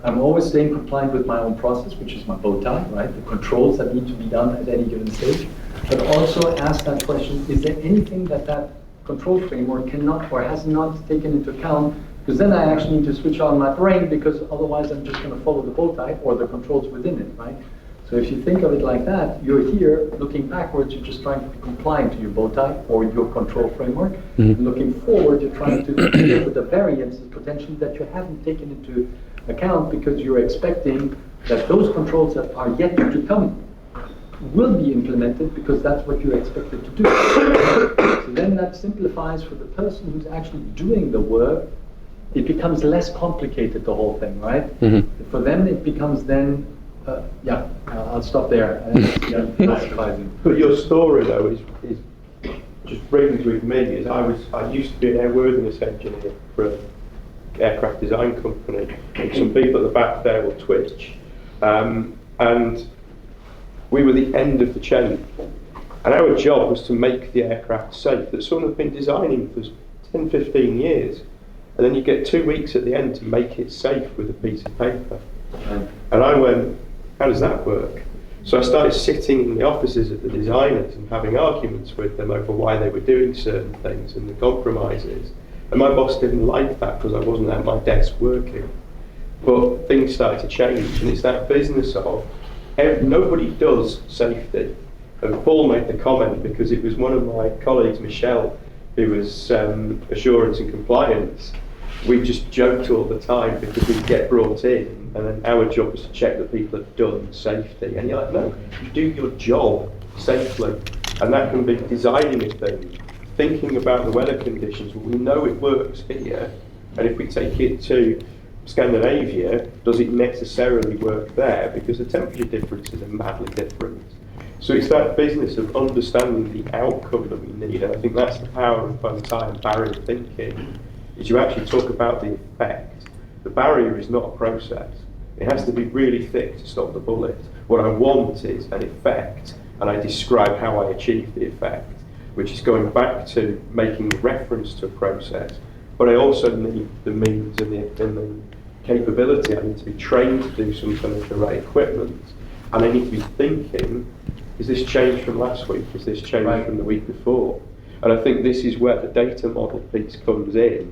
I'm always staying compliant with my own process, which is my bow tie, right? The controls that need to be done at any given stage. But also ask that question, is there anything that control framework cannot or has not taken into account? Because then I actually need to switch on my brain, because otherwise I'm just going to follow the bow tie or the controls within it, right? So if you think of it like that, you're here looking backwards, you're just trying to be compliant to your bow tie or your control framework. And looking forward, you're trying to deal with the variances potentially that you haven't taken into account, because you're expecting that those controls that are yet to come will be implemented, because that's what you're expected to do. So then that simplifies for the person who's actually doing the work. It becomes less complicated, the whole thing, right? For them, it becomes then, I'll stop there. But your story, though, is just rings with me. Is I used to be an airworthiness engineer for an aircraft design company, and some people at the back there will twitch. And we were the end of the chain. And our job was to make the aircraft safe that someone had been designing for 10, 15 years. And then you get 2 weeks at the end to make it safe with a piece of paper. And I went, how does that work? So I started sitting in the offices of the designers and having arguments with them over why they were doing certain things and the compromises. And my boss didn't like that, because I wasn't at my desk working. But things started to change, and it's that business of nobody does safety. And Paul made the comment, because it was one of my colleagues, Michelle, who was assurance and compliance. We just joked all the time, because we'd get brought in, and then our job was to check that people had done safety. And you're like, no, you do your job safely. And that can be designing a thing, thinking about the weather conditions. Well, we know it works here, and if we take it to Scandinavia, does it necessarily work there? Because the temperature differences are madly different. So it's that business of understanding the outcome that we need, and I think that's the power of bow tie and barrier thinking, is you actually talk about the effect. The barrier is not a process. It has to be really thick to stop the bullet. What I want is an effect, and I describe how I achieve the effect, which is going back to making reference to a process. But I also need the means and the capability. I need to be trained to do something with the right equipment, and I need to be thinking, is this changed from last week? Is this changed from the week before? And I think this is where the data model piece comes in,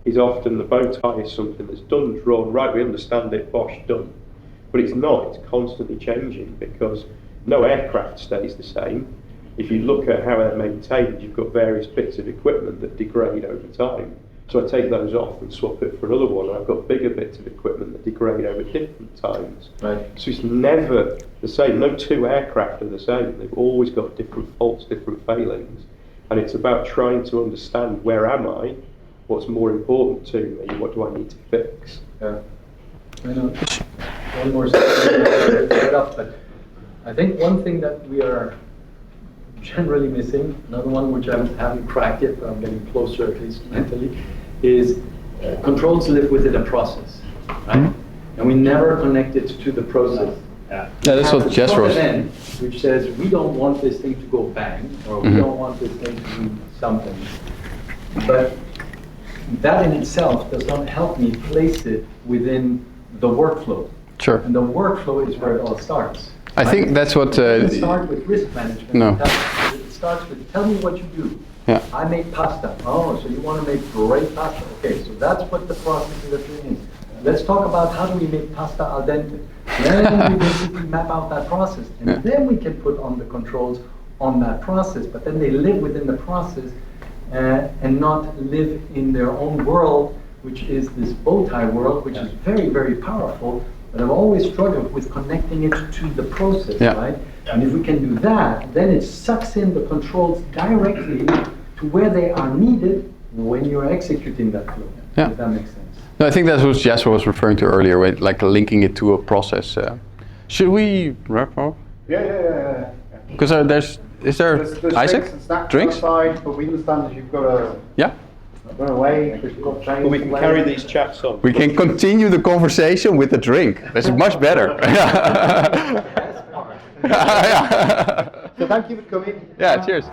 is often the bow tie is something that's done, drawn, right, we understand it, bosh, done. But it's not, it's constantly changing, because no aircraft stays the same. If you look at how they're maintained, you've got various bits of equipment that degrade over time. So I take those off and swap it for another one, and I've got bigger bits of equipment that degrade over different times. Right. So it's never the same. No two aircraft are the same. They've always got different faults, different failings. And it's about trying to understand, where am I? What's more important to me? What do I need to fix? Yeah. I know. One more set up, but I think one thing that we are generally missing, another one which I haven't cracked yet, but I'm getting closer at least mentally, is controls live within a process, right? And we never connect it to the process. Yeah, that's what Jess was. Which says, we don't want this thing to go bang, or we don't want this thing to do something. But that in itself does not help me place it within the workflow. Sure. And the workflow is where it all starts. I think that's what... It doesn't start with risk management. No. It starts with, tell me what you do. Yeah. I make pasta. Oh, so you want to make great pasta. Okay, so that's what the process is that you're in. Let's talk about how do we make pasta al dente. Then we basically map out that process. And then we can put on the controls on that process. But then they live within the process and not live in their own world, which is this bow tie world, which is very, very powerful. But I've always struggled with connecting it to the process, right? And if we can do that, then it sucks in the controls directly to where they are needed when you're executing that flow. If that makes sense. No, I think that's what Jasper was referring to earlier, right? Like linking it to a process. Should we wrap up? Yeah. Because is there There's Isaac? Drinks? Outside, but we understand that you've got to run away, because you've got trains. But we can carry these chats on. We can continue the conversation with the drink. That's much better. So thank you for coming. Yeah, cheers.